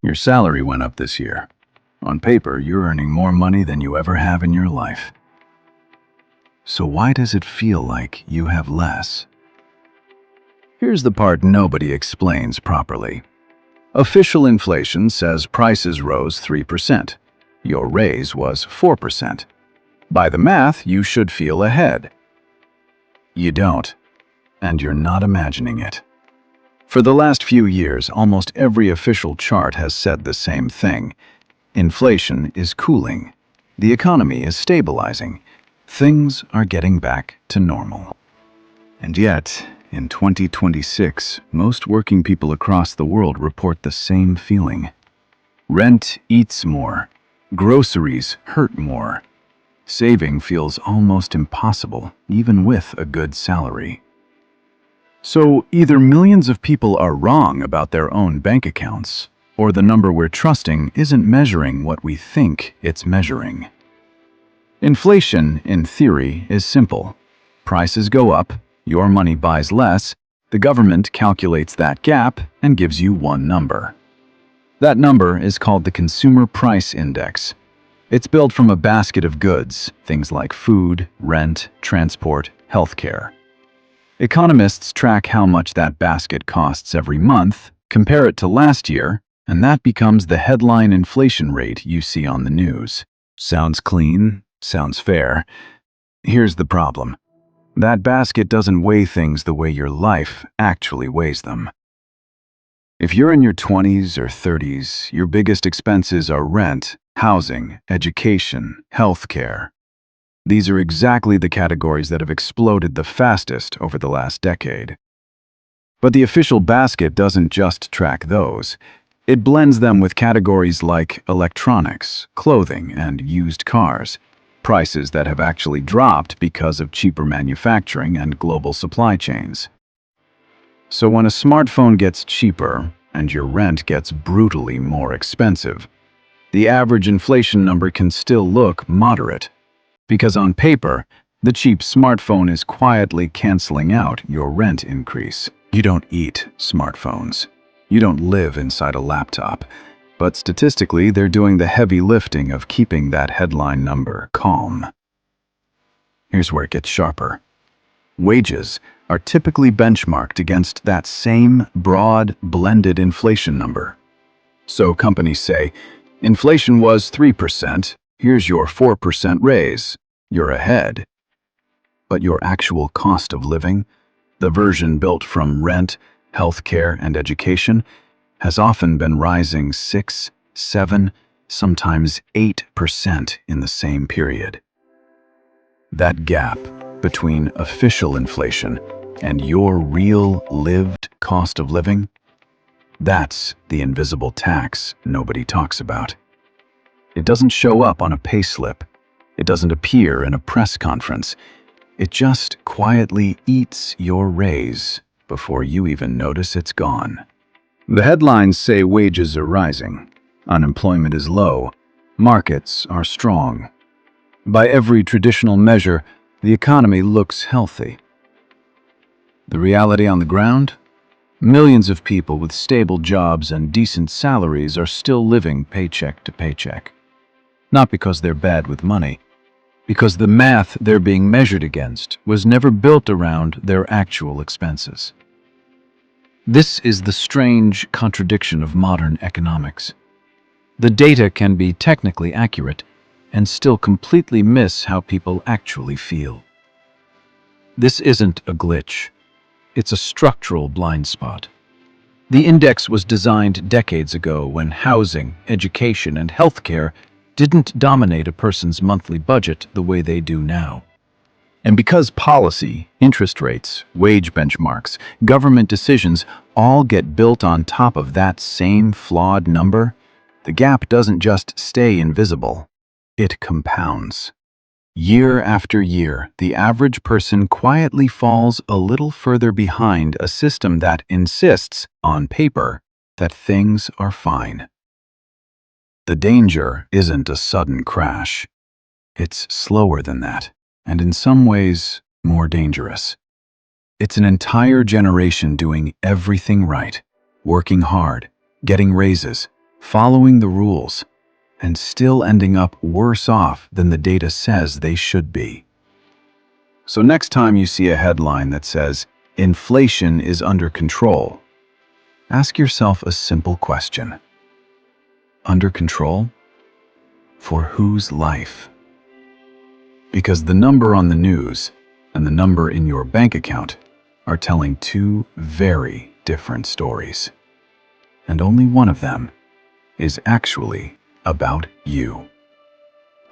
Your salary went up this year. On paper, you're earning more money than you ever have in your life. So why does it feel like you have less? Here's the part nobody explains properly. Official inflation says prices rose 3%. Your raise was 4%. By the math, you should feel ahead. You don't, and you're not imagining it. For the last few years, almost every official chart has said the same thing. Inflation is cooling. The economy is stabilizing. Things are getting back to normal. And yet, in 2026, most working people across the world report the same feeling. Rent eats more. Groceries hurt more. Saving feels almost impossible, even with a good salary. So either millions of people are wrong about their own bank accounts, or the number we're trusting isn't measuring what we think it's measuring. Inflation, in theory, is simple. Prices go up, your money buys less, the government calculates that gap and gives you one number. That number is called the Consumer Price Index. It's built from a basket of goods, things like food, rent, transport, healthcare. Economists track how much that basket costs every month, compare it to last year, and that becomes the headline inflation rate you see on the news. Sounds clean, sounds fair. Here's the problem. That basket doesn't weigh things the way your life actually weighs them. If you're in your 20s or 30s, your biggest expenses are rent, housing, education, healthcare. These are exactly the categories that have exploded the fastest over the last decade. But the official basket doesn't just track those. It blends them with categories like electronics, clothing, and used cars, prices that have actually dropped because of cheaper manufacturing and global supply chains. So when a smartphone gets cheaper and your rent gets brutally more expensive, the average inflation number can still look moderate. Because on paper, the cheap smartphone is quietly canceling out your rent increase. You don't eat smartphones. You don't live inside a laptop. But statistically, they're doing the heavy lifting of keeping that headline number calm. Here's where it gets sharper. Wages are typically benchmarked against that same broad, blended inflation number. So companies say, inflation was 3%, here's your 4% raise. You're ahead. But your actual cost of living, the version built from rent, healthcare, and education, has often been rising 6, 7, sometimes 8% in the same period. That gap between official inflation and your real lived cost of living, that's the invisible tax nobody talks about. It doesn't show up on a payslip. It doesn't appear in a press conference. It just quietly eats your raise before you even notice it's gone. The headlines say wages are rising, unemployment is low, markets are strong. By every traditional measure, the economy looks healthy. The reality on the ground? Millions of people with stable jobs and decent salaries are still living paycheck to paycheck. Not because they're bad with money, because the math they're being measured against was never built around their actual expenses. This is the strange contradiction of modern economics. The data can be technically accurate and still completely miss how people actually feel. This isn't a glitch. It's a structural blind spot. The index was designed decades ago when housing, education, and healthcare didn't dominate a person's monthly budget the way they do now. And because policy, interest rates, wage benchmarks, government decisions all get built on top of that same flawed number, the gap doesn't just stay invisible, it compounds. Year after year, the average person quietly falls a little further behind a system that insists, on paper, that things are fine. The danger isn't a sudden crash. It's slower than that, and in some ways, more dangerous. It's an entire generation doing everything right, working hard, getting raises, following the rules, and still ending up worse off than the data says they should be. So next time you see a headline that says, "Inflation is under control," ask yourself a simple question. Under control? For whose life? Because the number on the news and the number in your bank account are telling two very different stories. And only one of them is actually about you.